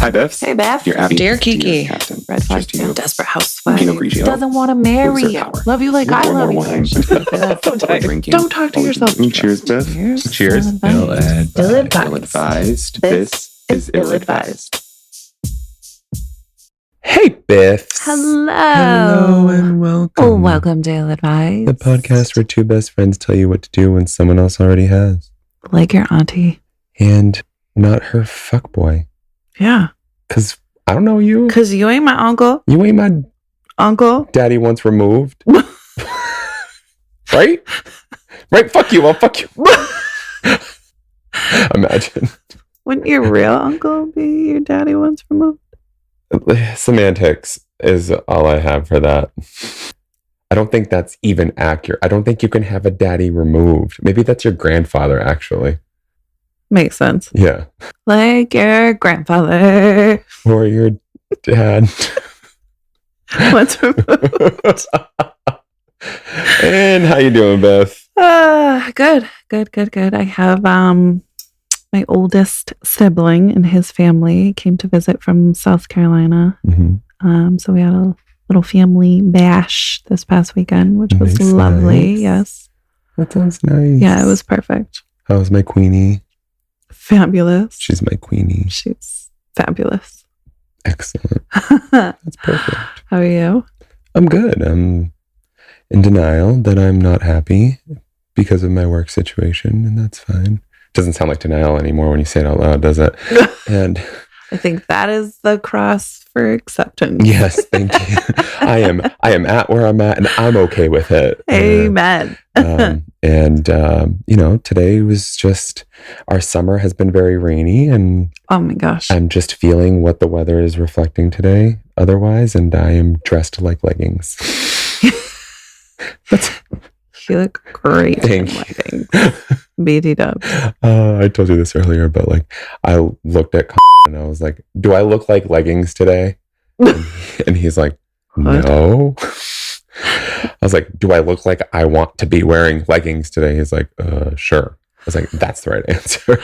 Hi, Biffs. Hey, Beth. Dear Abby. Dear Kiki. Captain. Red flag. Cheers to you. Desperate housewife. Pinot Grigio. Doesn't want to marry Loser you. power. Love you like I More love you. wine. Drinking. Don't talk to yourself. Cheers, Biff. Cheers. Ill-advised. Ill-advised. This is ill-advised. Hey, Biffs. Hello. Hello and welcome. Oh, welcome to Ill-advised. The podcast where two best friends tell you what to do when someone else already has. Like your auntie. And not her fuckboy. Yeah. Because I don't know you. Because you ain't my uncle. You ain't my Uncle. daddy once removed. Right? Right? Fuck you. I'll fuck you. Imagine. Wouldn't your real uncle be your daddy once removed? Semantics is all I have for that. I don't think that's even accurate. I don't think you can have a daddy removed. Maybe that's your grandfather, actually. Makes sense. Yeah. Like your grandfather. Or your dad. Once removed. And how you doing, Beth? Good. I have my oldest sibling and his family came to visit from South Carolina. Mm-hmm. So we had a little family bash this past weekend, which was lovely. Nice. Yes. That sounds nice. Yeah, it was perfect. How's my queenie? Fabulous. She's my queenie. She's fabulous. Excellent. How That's perfect. are you? I'm good. I'm in denial that I'm not happy because of my work situation, and that's fine. Doesn't sound like denial anymore when you say it out loud, does it? And I think that is the cross for acceptance. yes, thank you. I am at where I'm at, and I'm okay with it. Amen. You know, today was just, our summer has been very rainy, and Oh my gosh. I'm just feeling what the weather is reflecting today otherwise, and I am dressed like leggings. You look great. Thank in you. leggings. BT dubs. I told you this earlier, but like, I looked at and I was like, do I look like leggings today? And he's like, no. I was like, do I look like I want to be wearing leggings today? He's like, sure. I was like, that's the right answer.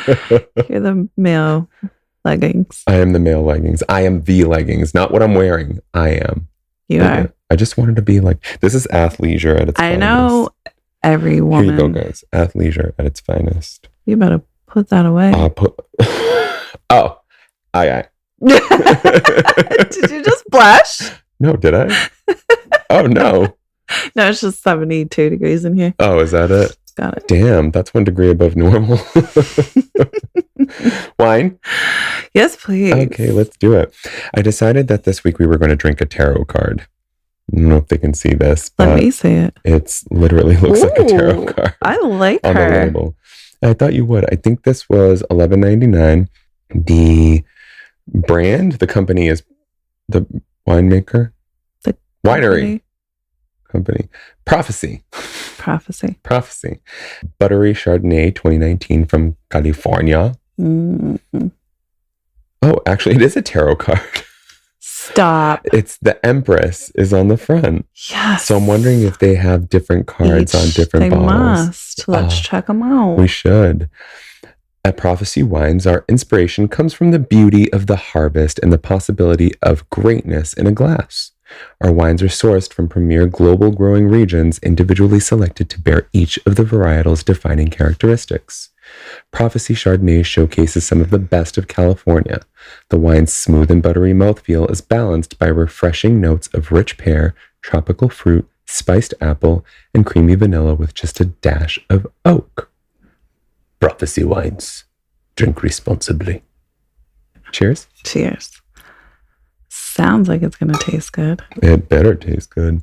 You're the male leggings. I am the male leggings. I am the leggings, not what I'm wearing. I am. You are. I just wanted to be like, this is athleisure at its finest. I know every Here woman. you go, guys. Athleisure at its finest. You better put that away. Oh, aye. Did you just blush? No, did I? Oh, no. No, it's just 72 degrees in here. Oh, is that it? Got it. Damn, that's 1 degree above normal. Wine? Yes, please. Okay, let's do it. I decided that this week we were going to drink a tarot card. I don't know if they can see this, but Let me see it. it's literally looks like a tarot Ooh, card I like on the her. label. I thought you would. I think this was $11.99. The brand, the company is the winemaker, The winery company. Prophecy. Buttery Chardonnay 2019 from California. Mm-hmm. Oh, actually, it is a tarot card. Stop. It's the Empress is on the front. Yes. So I'm wondering if they have different cards on different they bottles. must. Let's check them out. We should. At Prophecy Wines, our inspiration comes from the beauty of the harvest and the possibility of greatness in a glass. Our wines are sourced from premier global growing regions, individually selected to bear each of the varietal's defining characteristics. Prophecy Chardonnay showcases some of the best of California. The wine's smooth and buttery mouthfeel is balanced by refreshing notes of rich pear, tropical fruit, spiced apple, and creamy vanilla with just a dash of oak. Prophecy Wines. Drink responsibly. Cheers. Cheers. Sounds like it's going to taste good. It better taste good.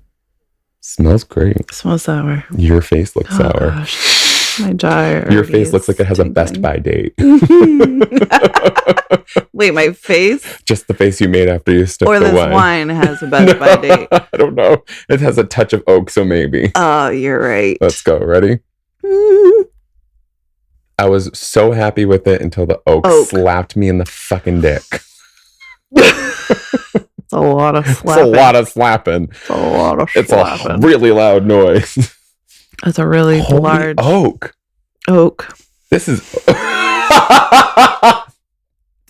Smells great. Smells sour. Your face looks Oh, sour. gosh. My jaw. Your face looks like it has a Best Buy date. Wait, my face? Just the face you made after you stuck Or the this wine. wine has a Best Buy date? I don't know. It has a touch of oak, so maybe. Oh, you're right. Let's go. Ready? I was so happy with it until the oak slapped me in the fucking dick. It's a lot of slapping. It's a lot of slapping. It's a lot of It's slapping. a really loud noise. It's a really Holy large oak. oak. This is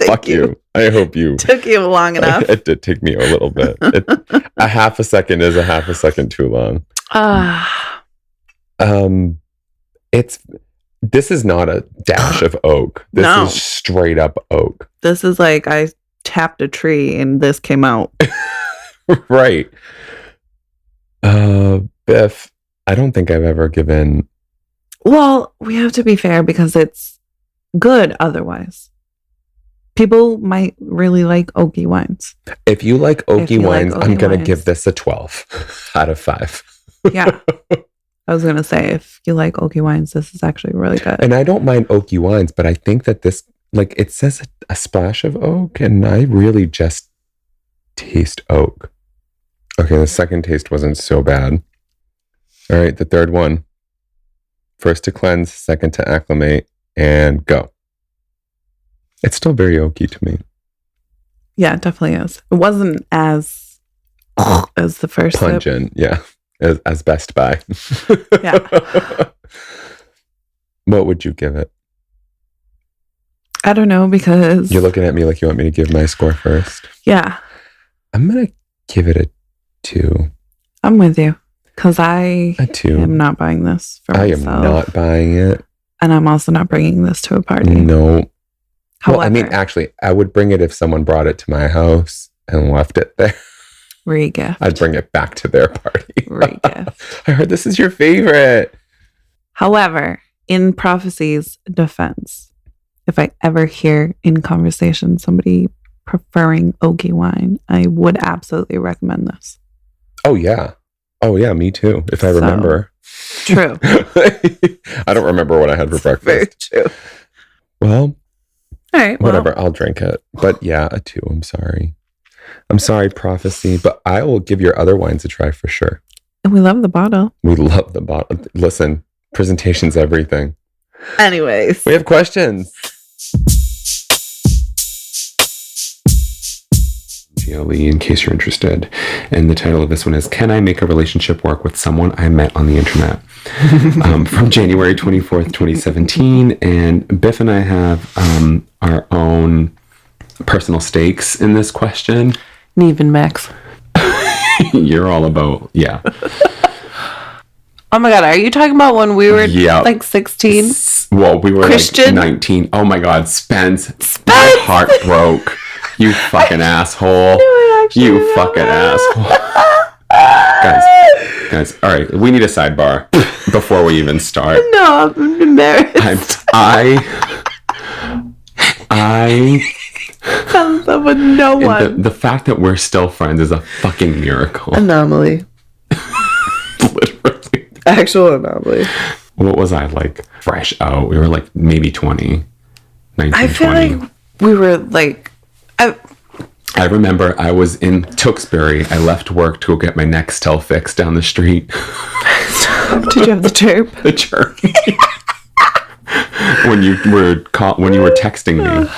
Fuck you. I hope you. Took you long enough. It did take me a little bit. A half a second is a half a second too long. This is not a dash of oak. This is straight up oak. This is like I tapped a tree and this came out. Right. Biff, I don't think I've ever given. Well, we have to be fair because it's good otherwise. People might really like oaky wines. If you like oaky wines, I'm going to give this a 12 out of 5. Yeah. I was going to say, if you like oaky wines, this is actually really good. And I don't mind oaky wines, but I think that this, like, it says a splash of oak, and I really just taste oak. Okay, the second taste wasn't so bad. All right, the third one. First to cleanse, second to acclimate, and go. It's still very oaky to me. Yeah, it definitely is. It wasn't as the first pungent, yeah. As Best Buy. Yeah. What would you give it? I don't know because... You're looking at me like you want me to give my score first. Yeah. I'm going to give it a 2. I'm with you. Because I a 2. am not buying this for myself. I am not buying it. And I'm also not bringing this to a party. No. However, well, I mean, actually, I would bring it if someone brought it to my house and left it there. Re-gift. I'd bring it back to their party. Re-gift. I heard this is your favorite. However, in Prophecy's defense, if I ever hear in conversation somebody preferring oaky wine, I would absolutely recommend this. Oh, yeah. Oh, yeah, me too, if I remember. True. I don't remember what I had for breakfast. Very true. Well, all right. Whatever, I'll drink it. But yeah, a 2. I'm sorry. I'm sorry, Prophecy, but I will give your other wines a try for sure. And we love the bottle. We love the bottle. Listen, presentation's everything. Anyways. We have questions. Lee, in case you're interested. And the title of this one is, Can I Make a Relationship Work with Someone I Met on the Internet? From January 24th, 2017. And Biff and I have our own personal stakes in this question. Neve and Max. You're all about, yeah. Oh my God, are you talking about when we were like 16? Well, we were Christian? like 19. Oh my God, Spence. My heart broke. You fucking asshole. You fucking asshole. Guys, all right, we need a sidebar before we even start. No, I'm embarrassed. I fell in love with no one. The fact that we're still friends is a fucking miracle. Anomaly. Literally. Actual anomaly. What was I like? Fresh out. We were like maybe 20. 19, I feel 20. like we were like... I remember I was in Tewksbury. I left work to go get my Nextel fixed down the street. Did you have the chirp? The chirp. when you were texting me,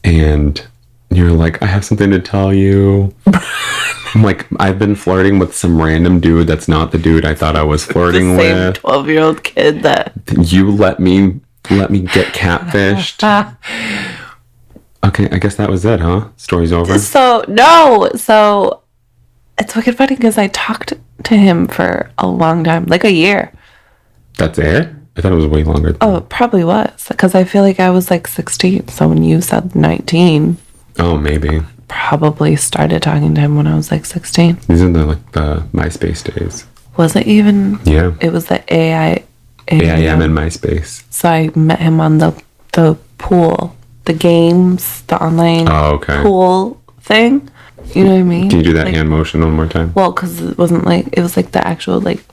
and you're like, "I have something to tell you." I'm like, I've been flirting with some random dude that's not the dude I thought I was flirting the same with. 12-year-old kid that you let me get catfished. Okay, I guess that was it, huh? Story's over? So it's wicked funny because I talked to him for a long time, like a year. That's it? I thought it was way longer. Oh, it probably was. Because I feel like I was like 16. So when you said 19... Oh, maybe. Probably started talking to him when I was like 16. These are the MySpace days. Was it even? Yeah. It was the AIM and MySpace. So I met him on the pool. The games, the online pool thing. You know what I mean? Can you do that hand motion one more time? Well, because it wasn't like, it was like the actual like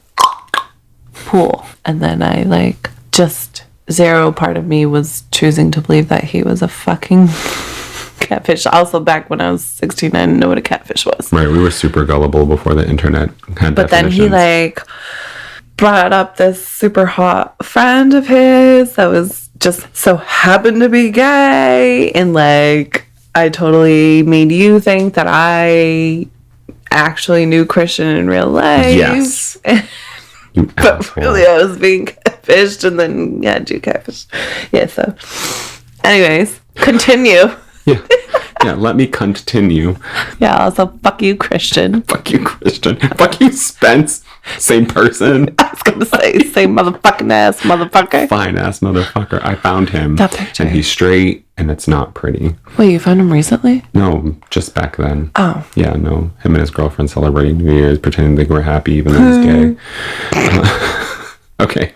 pool. And then I like just zero part of me was choosing to believe that he was a fucking catfish. Also back when I was 16, I didn't know what a catfish was. Right, we were super gullible before the internet had But then he like brought up this super hot friend of his that was just so happened to be gay, and like I totally made you think that I actually knew Christian in real life. Yes. But asshole. Really I was being catfished and then had you catfished. Yeah, so anyways, continue. Yeah, let me continue. Yeah, also, fuck you, Christian. Fuck you, Christian. Fuck you, Spence. Same person. I was gonna say, same motherfucking ass motherfucker. Fine ass motherfucker. I found him. That picture. And he's straight, and it's not pretty. Wait, you found him recently? No, just back then. Oh. Yeah, no. Him and his girlfriend celebrating New Year's, pretending they were happy even though he's gay. Okay.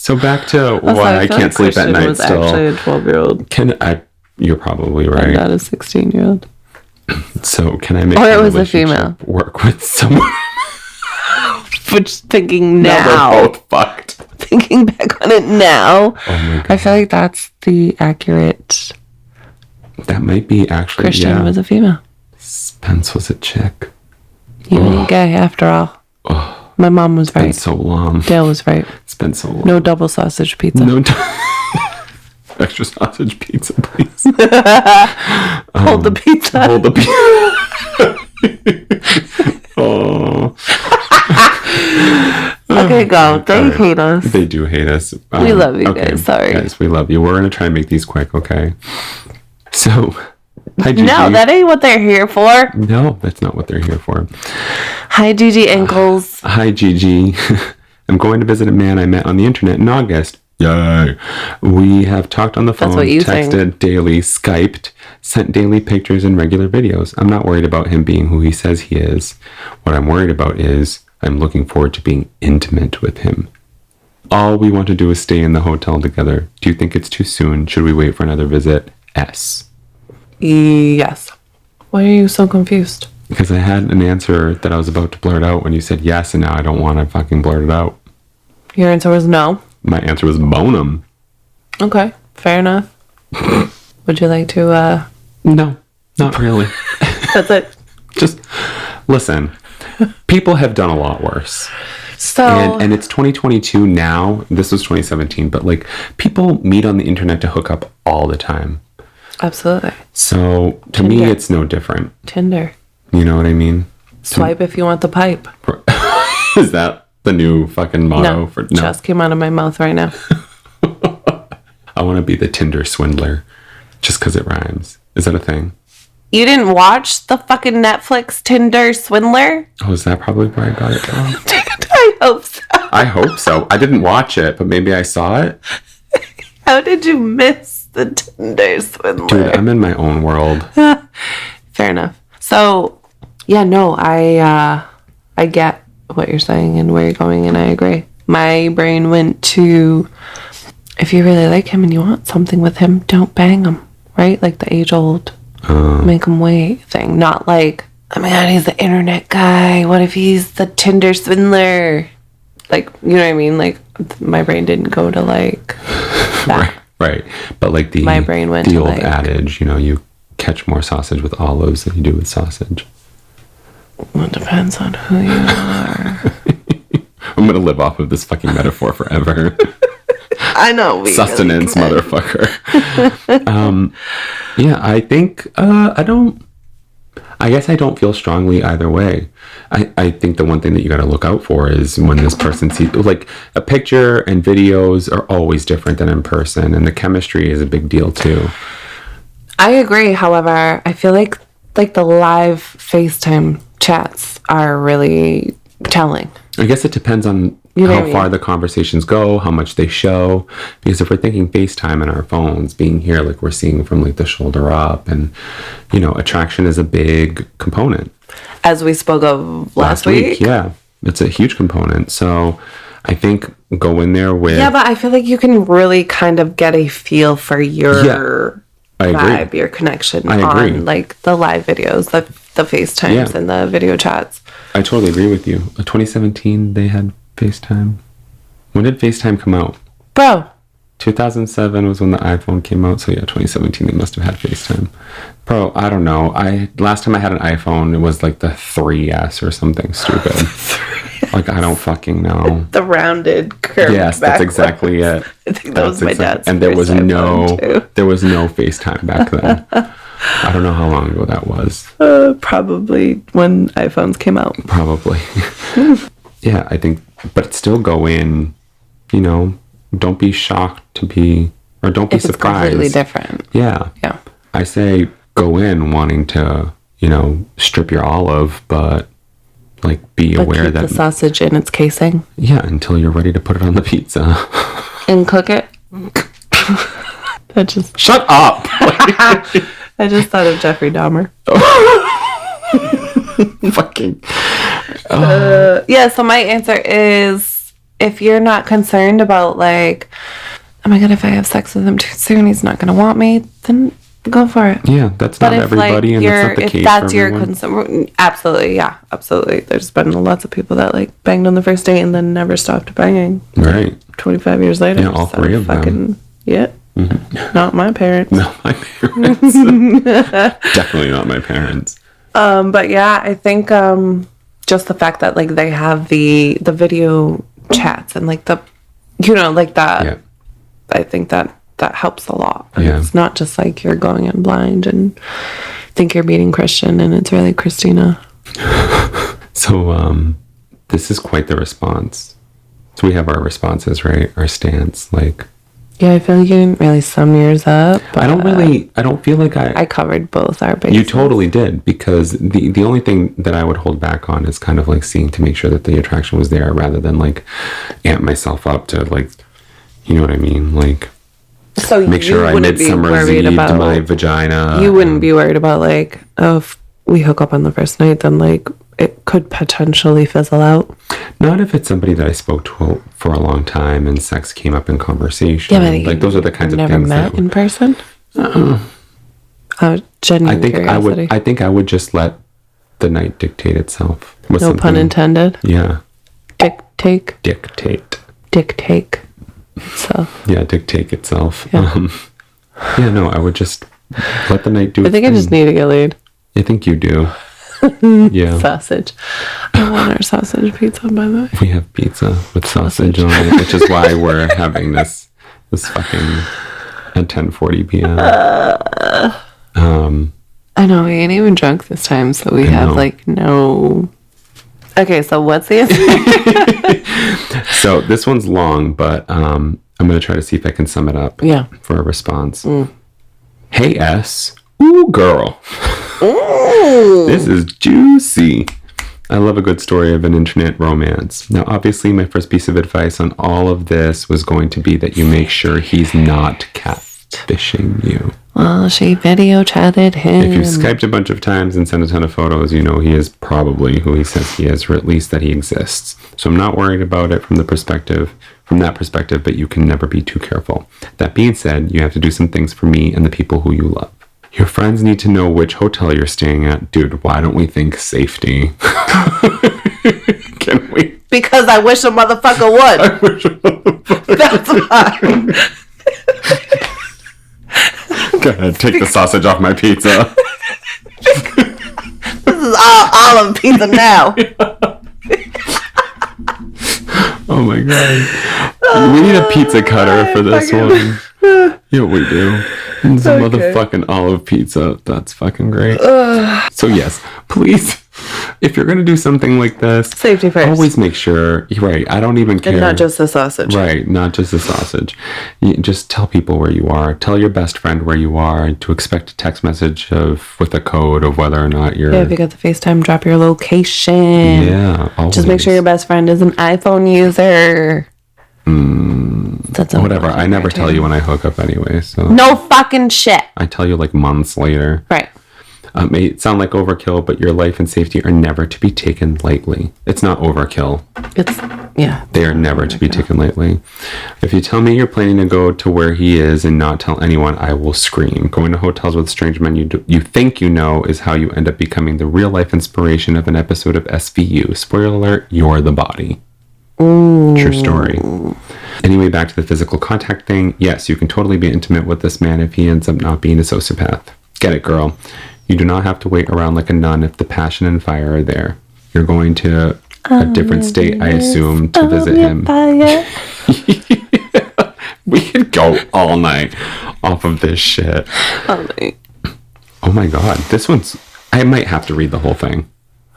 So back to why I can't sleep at night was still. Actually a 12-year-old. You're probably right. Not a 16-year-old. So can I make Or a it was a relationship female. work with someone? Which, thinking Now now, they're both fucked. thinking back on it now, Oh my god. I feel like that's the accurate. That might be actually Christian was a female. Spence was a chick. You ain't gay after all. Oh, My mom was it's been right. so long. Dale was right. It's been so long. No double sausage pizza. No extra sausage pizza, please. Hold the pizza. Hold the pizza. Oh. Okay, go. They All right. hate us. They do hate us. We love you guys. Sorry. Guys, we love you. We're going to try and make these quick, okay? So, hi, Gigi. No, that ain't what they're here for. No, that's not what they're here for. Hi, Gigi Ankles. Hi, Gigi. I'm going to visit a man I met on the internet in August. Yay. We have talked on the phone, what you texted think. daily, Skyped, sent daily pictures and regular videos. I'm not worried about him being who he says he is. What I'm worried about is I'm looking forward to being intimate with him. All we want to do is stay in the hotel together. Do you think it's too soon? Should we wait for another visit? S. Yes. Why are you so confused? Because I had an answer that I was about to blurt out when you said yes, and now I don't want to fucking blurt it out. Your answer was no. My answer was bonum. Okay, fair enough. Would you like to, No, not really. That's it. Just listen. People have done a lot worse. So, And it's 2022 now. This was 2017, but like people meet on the internet to hook up all the time. absolutely. So to me, Tinder. it's no different. Tinder. You know what I mean? Swipe if you want the pipe. Is that the new fucking motto? No, just came out of my mouth right now. I want to be the Tinder swindler just because it rhymes. Is that a thing? You didn't watch the fucking Netflix Tinder Swindler? Oh, is that probably where I got it from? I hope so. I hope so. I didn't watch it, but maybe I saw it. How did you miss the Tinder Swindler? Dude, I'm in my own world. Fair enough. So, yeah, no, I get what you're saying and where you're going, and I agree. My brain went to, if you really like him and you want something with him, don't bang him, right? Like the age-old make him wait thing. Not like, oh my god, he's the internet guy. What if he's the Tinder swindler? Like, you know what I mean? Like, my brain didn't go to like that. Right. But like My brain went the to, old like- adage, you know, you catch more sausage with olives than you do with sausage. Well, it depends on who you are. I'm going to live off of this fucking metaphor forever. I know. We Sustenance, really could. motherfucker. Yeah, I think, I guess I don't feel strongly either way. I think the one thing that you got to look out for is when this person sees, like, a picture and videos are always different than in person, and the chemistry is a big deal too. I agree. However, I feel like the live FaceTime chats are really telling. I guess it depends on You know how what I far mean? the conversations go, how much they show. Because if we're thinking FaceTime and our phones being here, like we're seeing from like the shoulder up, and you know, attraction is a big component. As we spoke of last week. Yeah, it's a huge component. So I think go in there with. Yeah, but I feel like you can really kind of get a feel for your I agree. vibe, your connection I agree. on like the live videos, the FaceTimes Yeah. and the video chats. I totally agree with you. 2017, they had FaceTime. When did FaceTime come out? Bro, 2007 was when the iPhone came out, so yeah, 2017 they must have had FaceTime. Bro, I don't know. Last time I had an iPhone, it was like the 3S or something stupid. Like, I don't fucking know. the rounded curve. Yes, that's exactly it. I think that was my dad's. And there was first iPhone, too. there was no FaceTime back then. I don't know how long ago that was. Probably when iPhones came out. Probably. Yeah, I think, but still go in, you know, don't be shocked to be or don't be If it's surprised. completely different. Yeah. Yeah. I say go in wanting to, strip your olive, but like be But aware keep that the sausage in its casing. yeah, until you're ready to put it on the pizza. And cook it. That just Shut up. I just thought of Jeffrey Dahmer. Fucking. Yeah, so my answer is if you're not concerned about like, oh my god, if I have sex with him too soon, he's not gonna want me, then go for it. Yeah, that's not everybody, and that's not the case. If that's for your everyone. concern, absolutely, yeah, absolutely. There's been lots of people that like banged on the first date and then never stopped banging. Right. 25 years later. Yeah, all So three of them. Yeah. Not my parents. Not my parents. Definitely not my parents. But yeah, I think just the fact that like they have the video chats and like the like that. Yeah. I think that helps a lot. And Yeah. it's not just like you're going in blind and think you're meeting Christian and it's really Christina. So this is quite the response. So we have our responses, right? Our stance. Like, Yeah, I feel like you didn't really sum yours up. I don't feel like I covered both our bases. You totally did, because the only thing that I would hold back on is kind of like seeing to make sure that the attraction was there, rather than like amp myself up to like, you know what I mean? Like, so make sure I midsummer Z'd my vagina. You wouldn't be worried about like, oh, if we hook up on the first night, then like it could potentially fizzle out. Not if it's somebody that I spoke to for a long time and sex came up in conversation. Yeah, but like those are the kinds of never things met that in person. Genuine curiosity. I think I would just let the night dictate itself. With No pun intended. Yeah. Dictate. So Yeah, dictate itself. Yeah. No, I would just let the night do I its think I thing. just need to get laid. I think you do. Yeah. Sausage. I want our sausage pizza, by the way. We have pizza with sausage on it, which is why we're having this fucking at 10:40 p.m. I know, we ain't even drunk this time, so we have know. like no... Okay, so what's the answer? So this one's long, but I'm going to try to see if I can sum it up Yeah. for a response. Hey, S. Ooh, girl. Ooh. This is juicy. I love a good story of an internet romance. Now, obviously, my first piece of advice on all of this was going to be that you make sure he's not catfishing you. Well, she video chatted him. If you've Skyped a bunch of times and sent a ton of photos, you know he is probably who he says he is, or at least that he exists. So I'm not worried about it from that perspective, but you can never be too careful. That being said, you have to do some things for me and the people who you love. Your friends need to know which hotel you're staying at. Dude, why don't we think safety? Can we? Because I wish a motherfucker would. That's fine. Go ahead, take the sausage off my pizza. This is all olive pizza now. Oh my god. We need a pizza cutter for this one. Yeah, we do. It's a motherfucking olive pizza. That's fucking great. So yes, please, if you're gonna do something like this, Safety first. always make sure. Right, I don't even care. And not just the sausage. Right, not just the sausage. You just tell people where you are. Tell your best friend where you are, and to expect a text message with a code of whether or not you're. Yeah, if you got the FaceTime, drop your location. Yeah, always. Just make sure your best friend is an iPhone user. That's Whatever. I never tell you when I hook up anyway, so. No fucking shit. I tell you like months later. Right. May sound like overkill, but your life and safety are never to be taken lightly. It's not overkill. Yeah. They are never to be taken lightly. If you tell me you're planning to go to where he is and not tell anyone, I will scream. Going to hotels with strange men you think you know is how you end up becoming the real life inspiration of an episode of SVU. Spoiler alert, you're the body. Ooh. True story. Anyway, back to the physical contact thing. Yes, you can totally be intimate with this man if he ends up not being a sociopath. Get it, girl. You do not have to wait around like a nun if the passion and fire are there. You're going to a different state, I assume, to visit him. We could go all night off of this shit. All night. Oh my god, this one's... I might have to read the whole thing.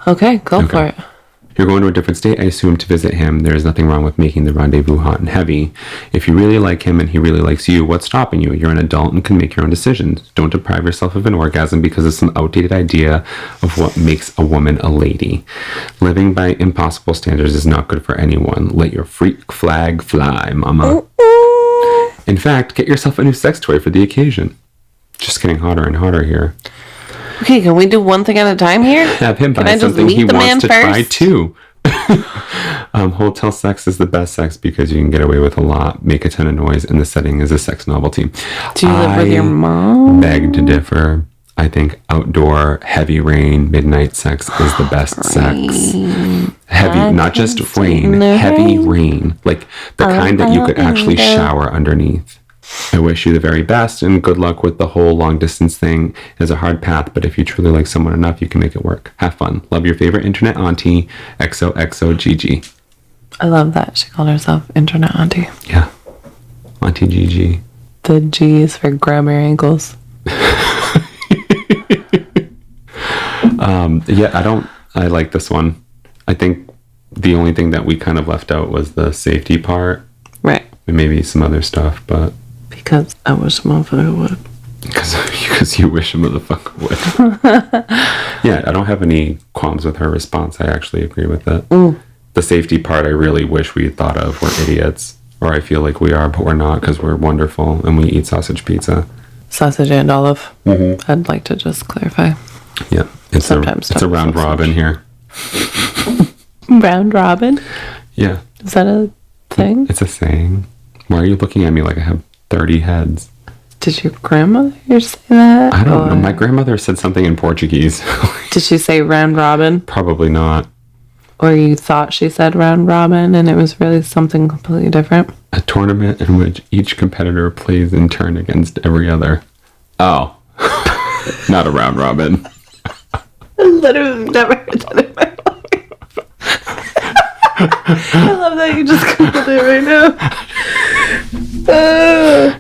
Okay, go for it. You're going to a different state, I assume, to visit him. There is nothing wrong with making the rendezvous hot and heavy. If you really like him and he really likes you, what's stopping you? You're an adult and can make your own decisions. Don't deprive yourself of an orgasm because of some outdated idea of what makes a woman a lady. Living by impossible standards is not good for anyone. Let your freak flag fly, mama. In fact, get yourself a new sex toy for the occasion. Just getting hotter and hotter here. Okay, can we do one thing at a time here? Have him buy something he wants to try too. Hotel sex is the best sex because you can get away with a lot, make a ton of noise, and the setting is a sex novelty. Do you live with your mom? Beg to differ. I think outdoor, heavy rain, midnight sex is the best sex. Heavy, not just rain, heavy rain. Like the kind that you could actually shower underneath. I wish you the very best and good luck with the whole long distance thing. It's a hard path, but if you truly like someone enough, you can make it work. Have fun. Love your favorite internet auntie, XOXOGG. I love that. She called herself Internet Auntie. Yeah. Auntie GG. The G is for grab your ankles. I like this one. I think the only thing that we kind of left out was the safety part. Right. And maybe some other stuff, but... Because I wish a motherfucker would. Because you wish a motherfucker would. Yeah, I don't have any qualms with her response. I actually agree with it. The safety part I really wish we had thought of. We're idiots. Or I feel like we are, but we're not because we're wonderful and we eat sausage pizza. Sausage and olive. Mm-hmm. I'd like to just clarify. Yeah. It's a round robin here. Round robin? Yeah. Is that a thing? It's a saying. Why are you looking at me like I have 30 heads? Did your grandmother say that? I don't know. My grandmother said something in Portuguese. Did she say round robin? Probably not. Or you thought she said round robin and it was really something completely different? A tournament in which each competitor plays in turn against every other. Oh. Not a round robin. I literally never heard that in my life. I love that you just googled it right now.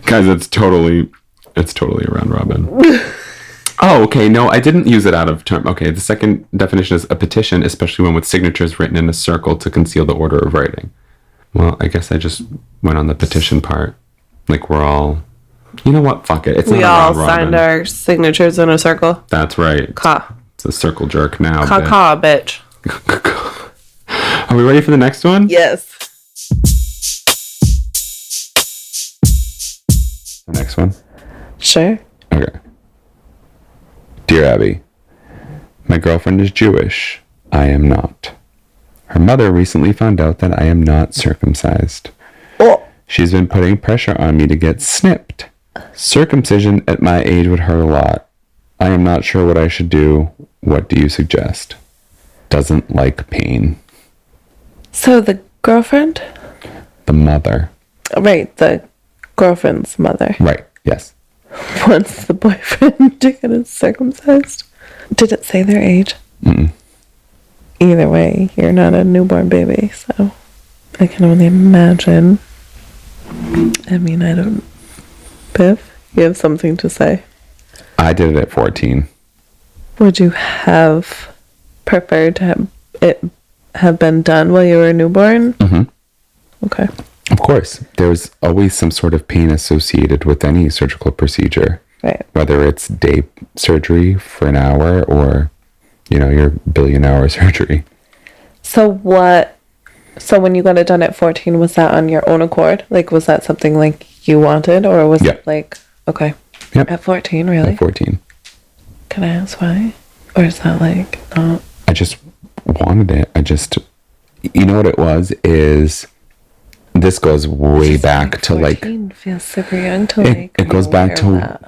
Guys, it's totally a round robin. Oh, okay. No, I didn't use it out of term. Okay, the second definition is a petition, especially one with signatures written in a circle to conceal the order of writing. Well, I guess I just went on the petition part. Like we're all... You know what? Fuck it. We all signed our signatures in a circle. That's right. It's a circle jerk now. Caw, bitch. Are we ready for the next one? Yes. The next one? Sure. Okay. Dear Abby, my girlfriend is Jewish. I am not. Her mother recently found out that I am not circumcised. Oh. She's been putting pressure on me to get snipped. Circumcision at my age would hurt a lot. I am not sure what I should do. What do you suggest? Doesn't like pain. So the girlfriend? The mother. Right, the girlfriend's mother. Right, yes. Wants the boyfriend to get it circumcised. Did it say their age? Mm-mm. Either way, you're not a newborn baby, so I can only imagine. I mean, I don't... Biff, you have something to say? I did it at 14. Would you have preferred to have it have been done while you were a newborn? Mm-hmm. Okay. Of course. There's always some sort of pain associated with any surgical procedure. Right. Whether it's day surgery for an hour or, your billion-hour surgery. So when you got it done at 14, was that on your own accord? Like, was that something like you wanted, or was it like, okay. Yep. At 14, really? At 14. Can I ask why? Or is that like, not? I just wanted it. You know what it was is... This goes way back to 14 feels super young to it goes back to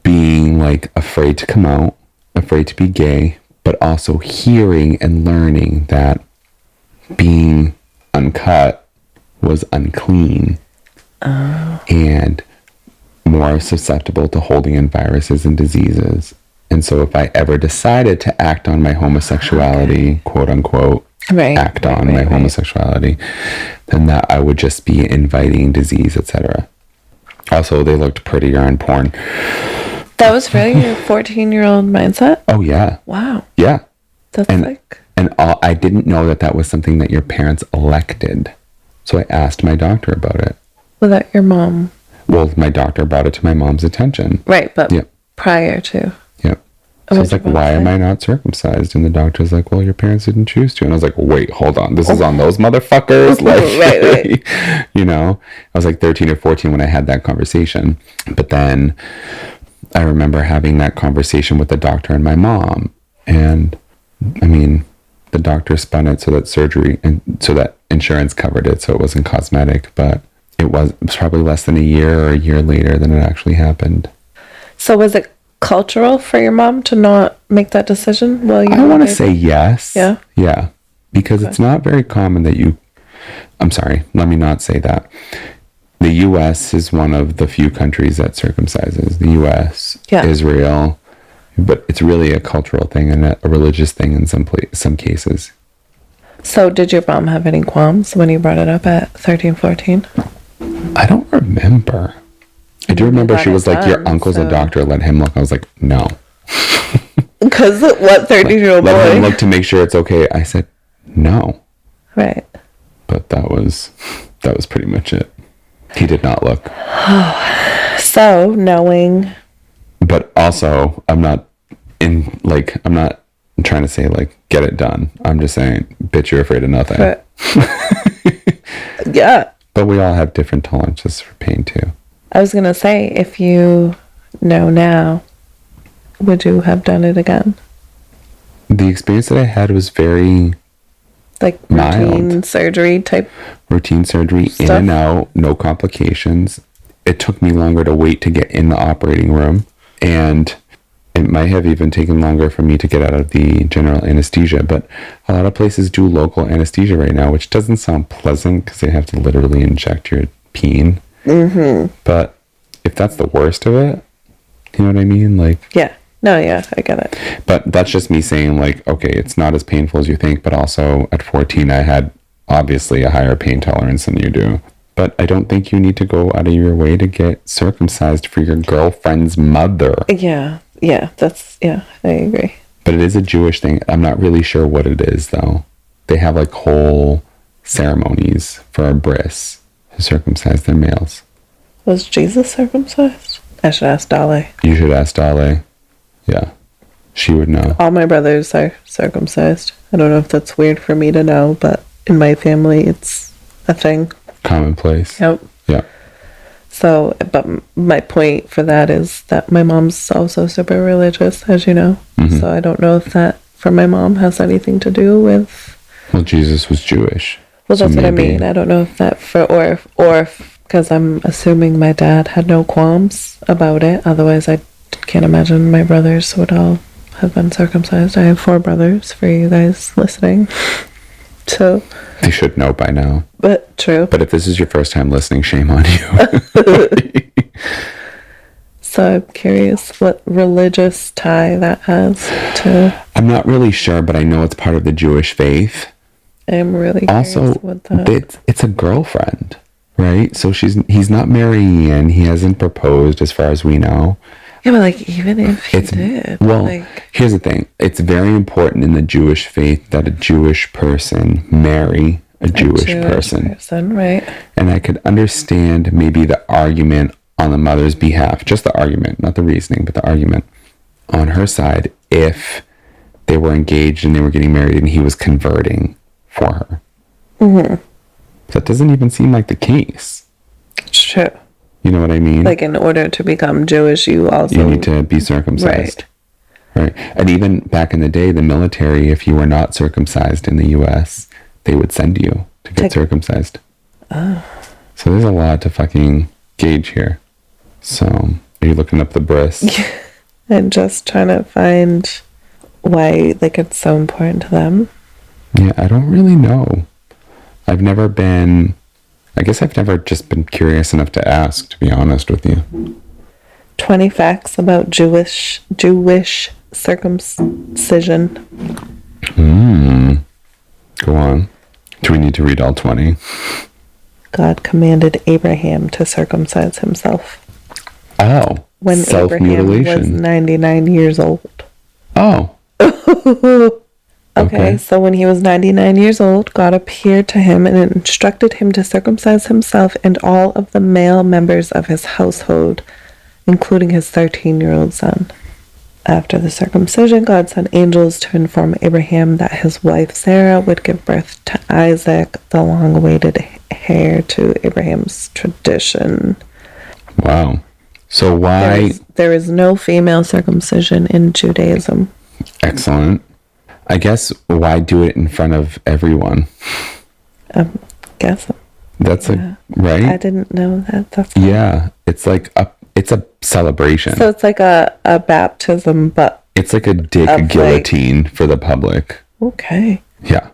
being like afraid to come out, afraid to be gay, but also hearing and learning that being uncut was unclean and more susceptible to holding in viruses and diseases. And so if I ever decided to act on my homosexuality, quote unquote, my homosexuality, then that I would just be inviting disease, etc. Also, they looked prettier on porn. That was really your 14-year-old mindset? Oh, yeah. Wow. Yeah. That's sick. And I didn't know that was something that your parents elected. So I asked my doctor about it. Without your mom. Well, my doctor brought it to my mom's attention. Right, but prior to. Yep. So I was like, why am I not circumcised? And the doctor's like, well, your parents didn't choose to. And I was like, wait, hold on. This is on those motherfuckers? Like, right. You know, I was like 13 or 14 when I had that conversation. But then I remember having that conversation with the doctor and my mom. And I mean, the doctor spun it so that surgery and so that insurance covered it. So it wasn't cosmetic, but it was probably less than a year or a year later than it actually happened. So was it cultural for your mom to not make that decision? Well, I want to say yes. Yeah. Yeah. Because it's not very common that I'm sorry, let me not say that. The U.S. is one of the few countries that circumcises. The U.S., Israel, but it's really a cultural thing and a religious thing in some cases. So did your mom have any qualms when you brought it up at 13, 14? I don't remember. I do remember she was like, your uncle's a doctor, let him look. I was like, no. Because what 13-year-old boy? Let him look to make sure it's okay. I said, no. Right. But that was pretty much it. He did not look. So, knowing. But also, I'm not trying to say, like, get it done. I'm just saying, bitch, you're afraid of nothing. Yeah. But we all have different tolerances for pain, too. I was going to say, if you know now, would you have done it again? The experience that I had was very... like routine surgery type? Routine surgery, stuff. In and out, no complications. It took me longer to wait to get in the operating room. And it might have even taken longer for me to get out of the general anesthesia. But a lot of places do local anesthesia right now, which doesn't sound pleasant because they have to literally inject your peen. Mm-hmm. But if that's the worst of it, you know what I mean? Like, yeah. No, yeah, I get it. But that's just me saying, like, okay, it's not as painful as you think, but also at 14, I had obviously a higher pain tolerance than you do. But I don't think you need to go out of your way to get circumcised for your girlfriend's mother. Yeah, I agree. But it is a Jewish thing. I'm not really sure what it is, though. They have, like, whole ceremonies for a bris to circumcise their males. Was Jesus circumcised? I should ask Dale. You should ask Dale. Yeah, she would know. All my brothers are circumcised. I don't know if that's weird for me to know, but in my family, it's a thing. Commonplace. Yep. Yeah. So, but my point for that is that my mom's also super religious, as you know. Mm-hmm. So I don't know if that, for my mom, has anything to do with... Well, Jesus was Jewish. Well, that's what I mean. I don't know if that, or because I'm assuming my dad had no qualms about it. Otherwise, I can't imagine my brothers would all have been circumcised. I have 4 brothers, for you guys listening. So they should know by now. But true. But if this is your first time listening, shame on you. So I'm curious what religious tie that has to... I'm not really sure, but I know it's part of the Jewish faith. I'm really curious also, what that... it's a girlfriend, right? So he's not marrying in. He hasn't proposed as far as we know. Yeah, but like, even if he did. Well, like, here's the thing. It's very important in the Jewish faith that a Jewish person marry a Jewish person. Right. And I could understand maybe the argument on the mother's behalf, just the argument, not the reasoning, but the argument on her side, if they were engaged and they were getting married and he was converting for her. Mm-hmm. That doesn't even seem like the case. True. You know what I mean? Like, in order to become Jewish, you need to be circumcised. Right. And even back in the day, the military, if you were not circumcised in the U.S., they would send you to get circumcised. Oh. So there's a lot to fucking gauge here. So, are you looking up the bris? I'm just trying to find why, like, it's so important to them. Yeah, I don't really know. I guess I've never just been curious enough to ask, to be honest with you. 20 facts about Jewish circumcision. Go on. Do we need to read all 20? God commanded Abraham to circumcise himself. Oh. When Abraham was 99 years old. Oh. Okay, so when he was 99 years old, God appeared to him and instructed him to circumcise himself and all of the male members of his household, including his 13-year-old son. After the circumcision, God sent angels to inform Abraham that his wife Sarah would give birth to Isaac, the long-awaited heir to Abraham's tradition. Wow. So why... There is no female circumcision in Judaism. Excellent. I guess why do it in front of everyone? Guess. That's right? I didn't know that. That's it's like it's a celebration. So it's like a baptism, but it's like a dick guillotine for the public. Okay. Yeah.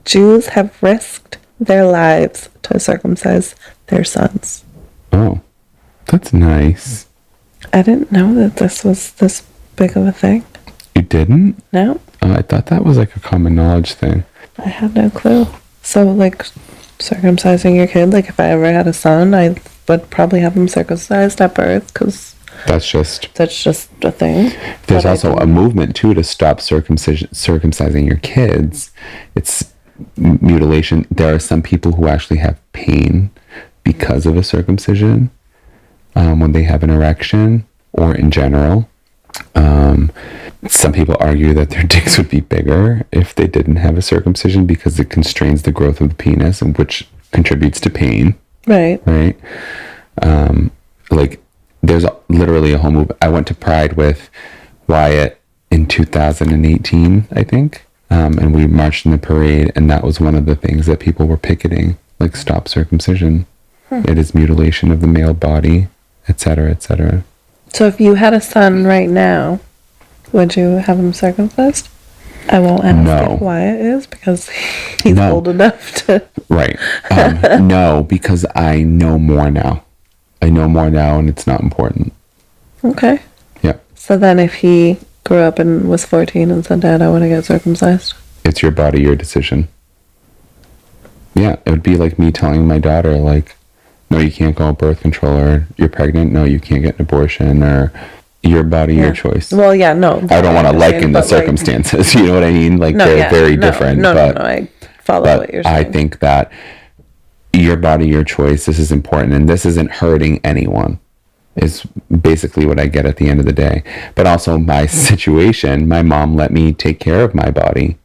Jews have risked their lives to circumcise their sons. Oh, that's nice. I didn't know that this was this big of a thing. You didn't? No. Oh, I thought that was like a common knowledge thing. I had no clue. So, like, circumcising your kid, like, if I ever had a son, I would probably have him circumcised at birth, because that's just a thing. There's also a movement, too, to stop circumcising your kids. It's mutilation. There are some people who actually have pain because of a circumcision when they have an erection, or in general. Some people argue that their dicks would be bigger if they didn't have a circumcision because it constrains the growth of the penis, and which contributes to pain. Right. Like, there's literally a whole move. I went to Pride with Wyatt in 2018, I think, and we marched in the parade, and that was one of the things that people were picketing, like, stop circumcision. It is mutilation of the male body, etc., etc. So if you had a son right now, would you have him circumcised? I won't ask if Wyatt is, because he's old enough to... Right. No, because I know more now. And it's not important. Okay. Yeah. So then if he grew up and was 14 and said, Dad, I want to get circumcised? It's your body, your decision. Yeah, it would be like me telling my daughter, like, no, you can't go on birth control, or you're pregnant, no, you can't get an abortion, or... Your body, your choice. Well, yeah, no. I don't want to liken the circumstances. You know what I mean? Like, they're very different. No, I follow what you're saying. I think that your body, your choice, this is important, and this isn't hurting anyone, is basically what I get at the end of the day. But also my situation, my mom let me take care of my body.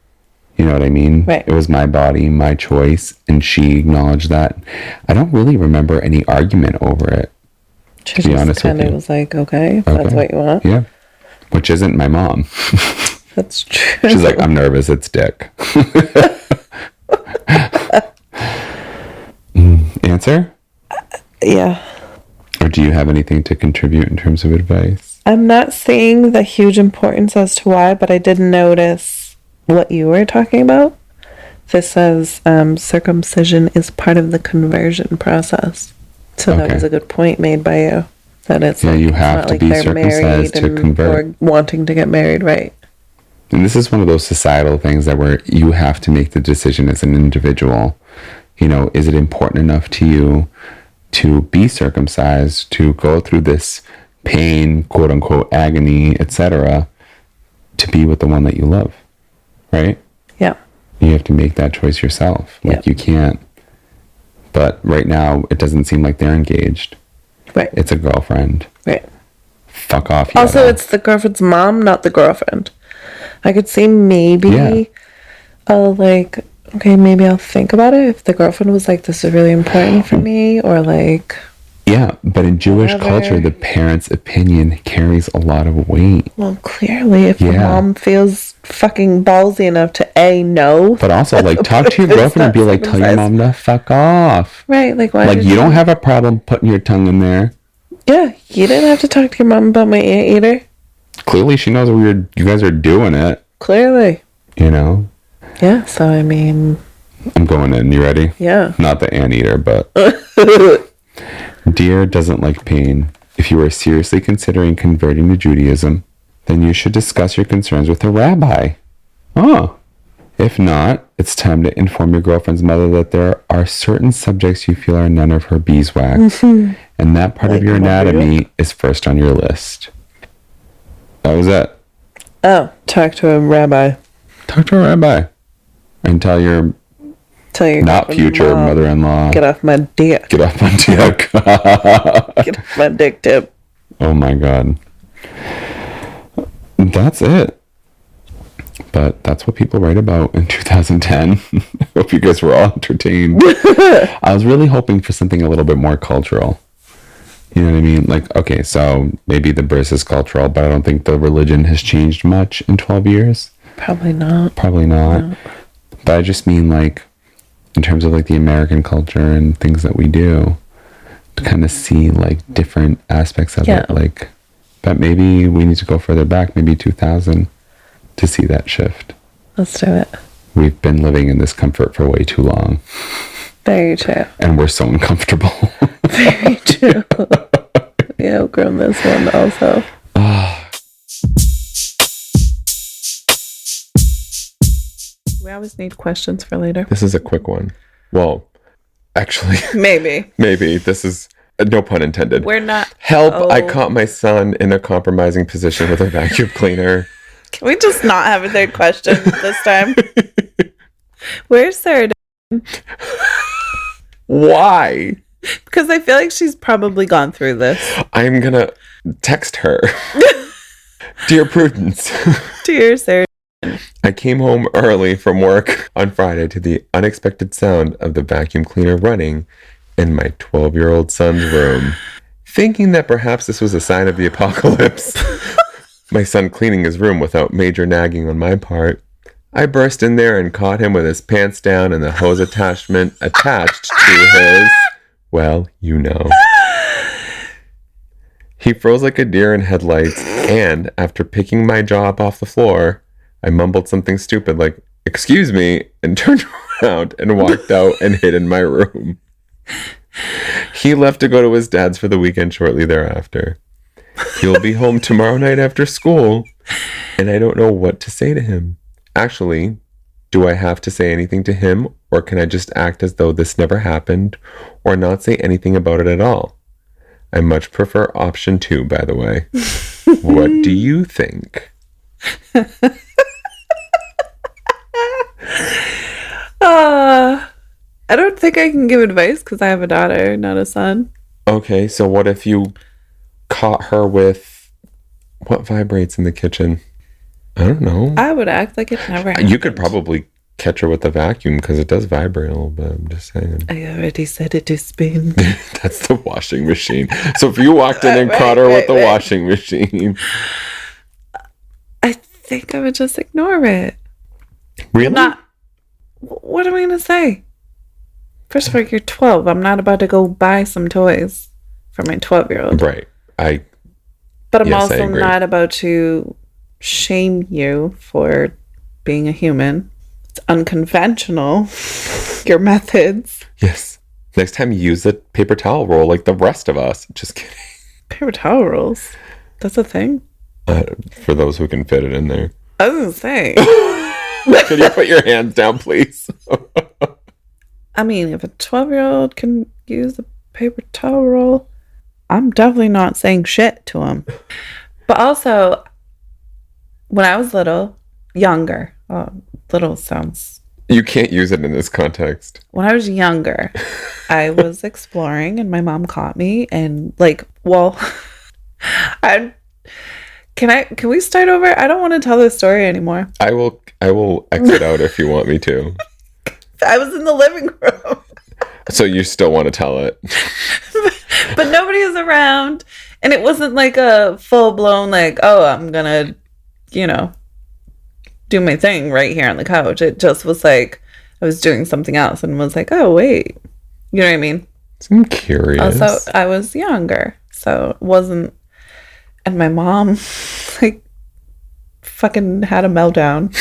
You know what I mean? Right. It was my body, my choice, and she acknowledged that. I don't really remember any argument over it. She just kind of was like, okay, if that's what you want. Yeah. Which isn't my mom. That's true. She's like, I'm nervous, it's dick. Answer? Yeah. Or do you have anything to contribute in terms of advice? I'm not seeing the huge importance as to why, but I did notice what you were talking about. This says circumcision is part of the conversion process. So that was a good point made by you. That it's you have to be circumcised to convert. Or wanting to get married, right? And this is one of those societal things that where you have to make the decision as an individual. You know, is it important enough to you to be circumcised, to go through this pain, quote unquote, agony, etc., to be with the one that you love, right? Yeah. You have to make that choice yourself. Like, you can't. But right now, it doesn't seem like they're engaged. Right. It's a girlfriend. Right. Fuck off. Also, it's the girlfriend's mom, not the girlfriend. I could see maybe maybe I'll think about it if the girlfriend was like, this is really important for me, or like... Yeah, but in Jewish culture, the parent's opinion carries a lot of weight. Well, clearly, if the mom feels fucking ballsy enough to no. But also, like, talk to your girlfriend and be like, tell your mom to fuck off. Right, like, why? Like, you don't have a problem putting your tongue in there. Yeah, you didn't have to talk to your mom about my anteater. Clearly, she knows you guys are doing it. Clearly. You know? Yeah, so, I mean... I'm going in. You ready? Yeah. Not the anteater, but... Dear doesn't like pain. If you are seriously considering converting to Judaism, then you should discuss your concerns with a rabbi. Oh. If not, it's time to inform your girlfriend's mother that there are certain subjects you feel are none of her beeswax, and that part of your anatomy is first on your list. That was it. Oh, talk to a rabbi. talk to a rabbi and tell your not future mother-in-law, get off my dick. Get off my dick. Get off my dick tip. Oh my God. That's it. But that's what people write about in 2010. Hope you guys were all entertained. I was really hoping for something a little bit more cultural. You know what I mean? Like, okay, so maybe the birth is cultural, but I don't think the religion has changed much in 12 years. Probably not. No. But I just mean, like, in terms of, like, the American culture and things that we do, to kind of see, like, different aspects of it. Like, that maybe we need to go further back, maybe 2000, to see that shift. Let's do it. We've been living in this comfort for way too long. Very true. And we're so uncomfortable. Very true. We outgrown this one also. We always need questions for later. This is a quick one. Well, actually. Maybe. This is, no pun intended. We're not. Help, I caught my son in a compromising position with a vacuum cleaner. Can we just not have a third question this time? Where's Sarah? Why? Because I feel like she's probably gone through this. I'm gonna text her. Dear Prudence. Dear Sarah. I came home early from work on Friday to the unexpected sound of the vacuum cleaner running in my 12-year-old son's room. Thinking that perhaps this was a sign of the apocalypse, my son cleaning his room without major nagging on my part, I burst in there and caught him with his pants down and the hose attachment attached to his, well, you know. He froze like a deer in headlights, and after picking my jaw up off the floor, I mumbled something stupid like, "Excuse me," and turned around and walked out and hid in my room. He left to go to his dad's for the weekend shortly thereafter. He'll be home tomorrow night after school, and I don't know what to say to him. Actually, do I have to say anything to him, or can I just act as though this never happened, or not say anything about it at all? I much prefer option 2, by the way. What do you think? I don't think I can give advice because I have a daughter, not a son. Okay, so what if you caught her with what vibrates in the kitchen? I don't know. I would act like it never happened. You could probably catch her with the vacuum because it does vibrate a little bit. I'm just saying. I already said it to spin. That's the washing machine. So if you walked in and caught her with the washing machine, I think I would just ignore it. Really? What am I going to say? First of all, you're 12. I'm not about to go buy some toys for my 12-year-old. Right. But I'm also not about to shame you for being a human. It's unconventional, your methods. Yes. Next time you use a paper towel roll like the rest of us. Just kidding. Paper towel rolls? That's a thing? For those who can fit it in there. I was going to say. Can you put your hands down, please? I mean, if a 12-year-old can use a paper towel roll, I'm definitely not saying shit to him. But also, when I was younger, little sounds... You can't use it in this context. When I was younger, I was exploring and my mom caught me and can we start over? I don't want to tell this story anymore. I will exit out if you want me to. I was in the living room. So you still want to tell it? But nobody was around. And it wasn't like a full-blown, I'm going to, do my thing right here on the couch. It just was like I was doing something else and was like, oh, wait. You know what I mean? I'm curious. Also, I was younger. So it wasn't... And my mom, fucking had a meltdown.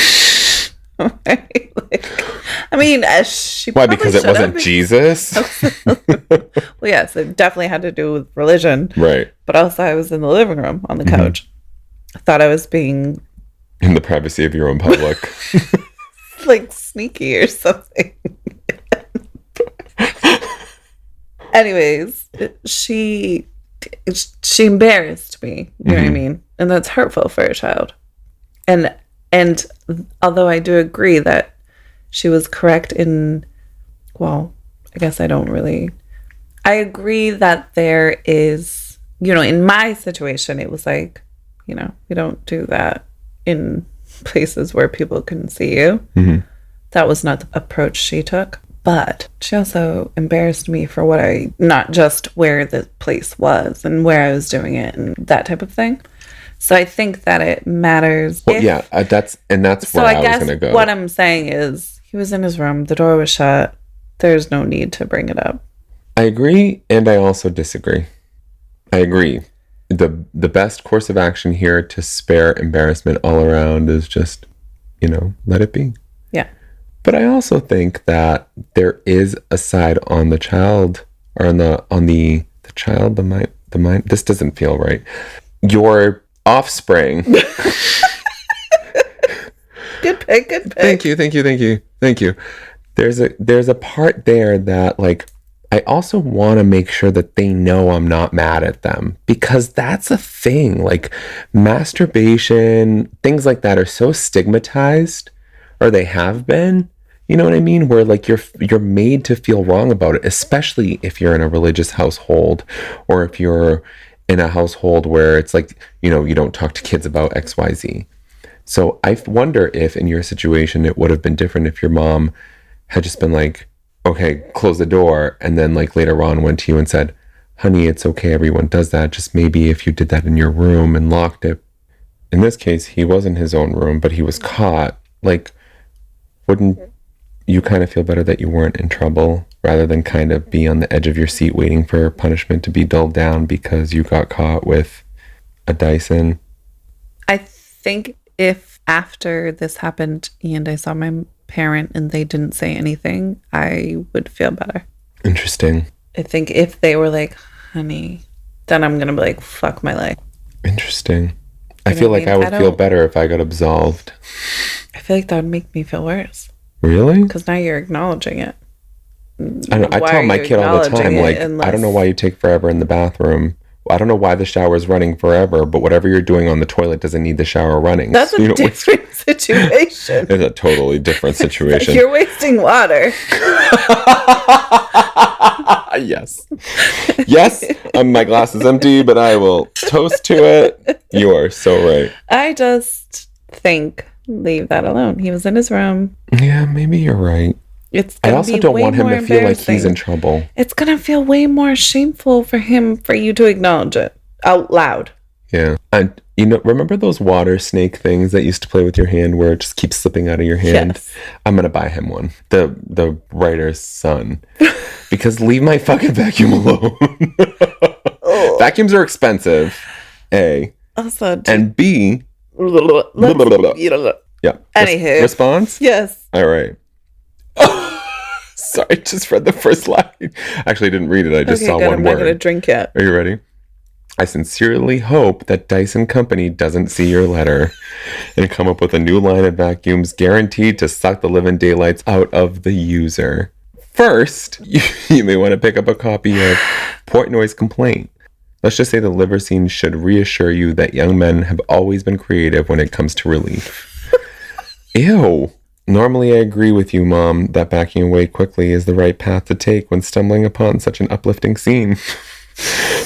She why? Because it wasn't Jesus? Well, yes, it definitely had to do with religion. Right. But also, I was in the living room on the couch. I thought I was being... In the privacy of your own public. Sneaky or something. Anyways, she embarrassed me. You know what I mean? And that's hurtful for a child. And And although I do agree that she was correct in, well, I guess I agree that there is, in my situation, it was like, we don't do that in places where people can see you. Mm-hmm. That was not the approach she took. But she also embarrassed me for not just where the place was and where I was doing it and that type of thing. So I think that it matters. Well, that's where I was going to go. What I'm saying is he was in his room. The door was shut. There's no need to bring it up. I agree, and I also disagree. I agree. The best course of action here to spare embarrassment all around is just, let it be. Yeah. But I also think that there is a side on the child, or on the child, the mind. This doesn't feel right. Your offspring. Good pick. Thank you. There's a part there that, like, I also want to make sure that they know I'm not mad at them, because that's a thing. Like, masturbation, things like that are so stigmatized, or they have been. You know what I mean? Where, like, you're made to feel wrong about it, especially if you're in a religious household, or if you're in a household where it's like, you don't talk to kids about XYZ. So I wonder if in your situation it would have been different if your mom had just been like, okay, close the door, and then, like, later on went to you and said, honey, it's okay, everyone does that, just maybe if you did that in your room and locked it. In this case, he was in his own room, but he was caught. Like, wouldn't you kind of feel better that you weren't in trouble, rather than kind of be on the edge of your seat waiting for punishment to be dulled down because you got caught with a Dyson? I think if after this happened and I saw my parent and they didn't say anything, I would feel better. Interesting. I think if they were like, honey, then I'm going to be like, fuck my life. Interesting. I feel like I would feel better if I got absolved. I feel like that would make me feel worse. Really? Because now you're acknowledging it. I tell my kid all the time, like, I don't know why you take forever in the bathroom. I don't know why the shower is running forever, but whatever you're doing on the toilet doesn't need the shower running. That's a different situation. It's a totally different situation. You're wasting water. Yes. Yes, my glass is empty, but I will toast to it. You are so right. I just think, leave that alone. He was in his room. Yeah, maybe you're right. I also don't want him to feel like he's in trouble. It's going to feel way more shameful for you to acknowledge it out loud. Yeah. And, remember those water snake things that used to play with your hand where it just keeps slipping out of your hand? Yes. I'm going to buy him one. The writer's son. Because leave my fucking vacuum alone. Oh. Vacuums are expensive, A. Also, and B. Yeah. Anywho. Response? Yes. All right. Sorry, just read the first line. Actually, I didn't read it. I just saw one word. I'm not going to drink yet. Are you ready? I sincerely hope that Dyson Company doesn't see your letter and come up with a new line of vacuums guaranteed to suck the living daylights out of the user. First, you may want to pick up a copy of Portnoy's complaint. Let's just say the liver scene should reassure you that young men have always been creative when it comes to relief. Ew. Normally, I agree with you, Mom, that backing away quickly is the right path to take when stumbling upon such an uplifting scene.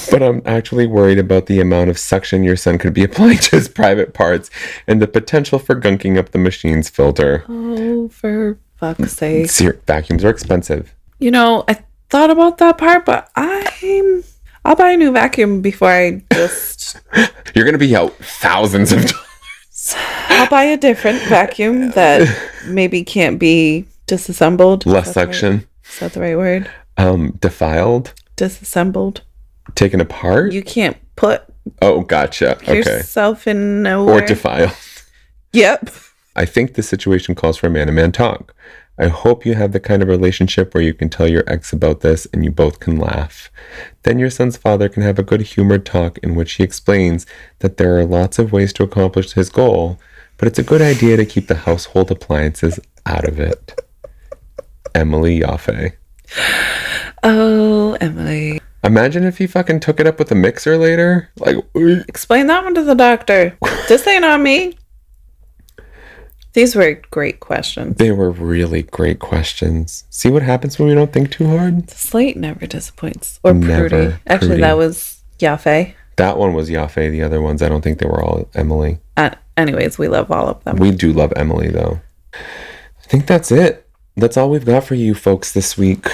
But I'm actually worried about the amount of suction your son could be applying to his private parts and the potential for gunking up the machine's filter. Oh, for fuck's sake. Vacuums are expensive. I thought about that part, but I'll buy a new vacuum before I just... You're going to be out thousands of dollars. I'll buy a different vacuum that maybe can't be disassembled. Less suction. Is that the right word? Defiled. Disassembled. Taken apart. You can't put. Oh, gotcha. Okay. Yourself in nowhere. Or defiled. Yep. I think the situation calls for a man-to-man talk. I hope you have the kind of relationship where you can tell your ex about this and you both can laugh. Then your son's father can have a good humored talk in which he explains that there are lots of ways to accomplish his goal, but it's a good idea to keep the household appliances out of it. Emily Yaffe. Oh, Emily. Imagine if he fucking took it up with a mixer later. Like, explain that one to the doctor. This ain't on me. These were great questions. They were really great questions. See what happens when we don't think too hard? The slate never disappoints. Or Never. Prudy. Actually, Prudy. that was Yafe. That one was Yafe. The other ones, I don't think they were all Emily. Anyways, we love all of them. We do love Emily, though. I think that's it. That's all we've got for you folks this week.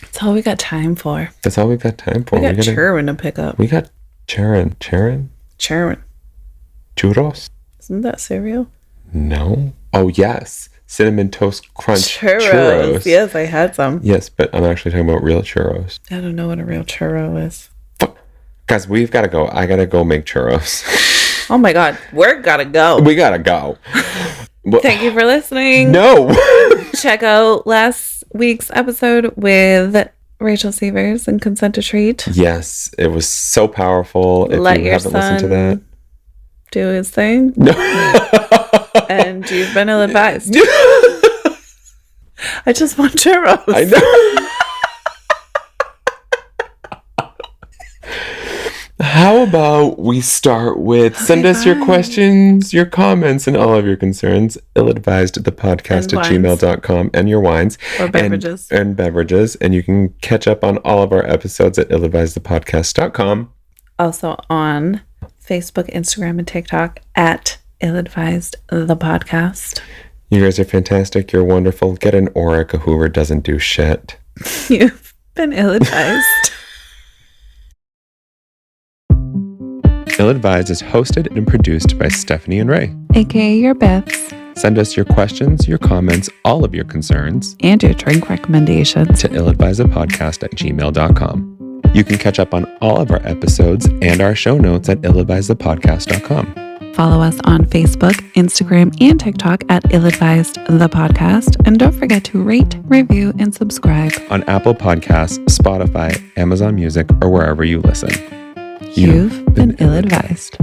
That's all we got time for. That's all we've got time for. We got churrin to pick up. We got Charon. Churrin. Churros? Isn't that cereal? No. Oh, yes. Cinnamon Toast Crunch churros. Yes, I had some. Yes, but I'm actually talking about real churros. I don't know what a real churro is. Guys, we've got to go. I got to go make churros. Oh my God. We're gotta go. We got to go. Thank you for listening. No. Check out last week's episode with Rachel Sievers and Consent to Treat. Yes, it was so powerful. If Let you your haven't listened to that, do his thing. No. And you've been ill-advised. I just want churros. I know. How about we start with send us your questions, your comments, and all of your concerns. illadvisedthepodcast@gmail.com and your wines. Or beverages. And beverages. And you can catch up on all of our episodes at illadvisedthepodcast.com. Also on Facebook, Instagram, and TikTok at illadvisedthepodcast. You guys are fantastic. You're wonderful. Get an Orica Hoover doesn't do shit. You've been ill-advised. Ill-Advised is hosted and produced by Stephanie and Ray. AKA your Biffs. Send us your questions, your comments, all of your concerns And your drink recommendations. to illadvisedthepodcast@gmail.com. You can catch up on all of our episodes and our show notes at illadvisedthepodcast.com. Follow us on Facebook, Instagram, and TikTok at illadvisedthepodcast. And don't forget to rate, review, and subscribe. On Apple Podcasts, Spotify, Amazon Music, or wherever you listen. You've been ill-advised.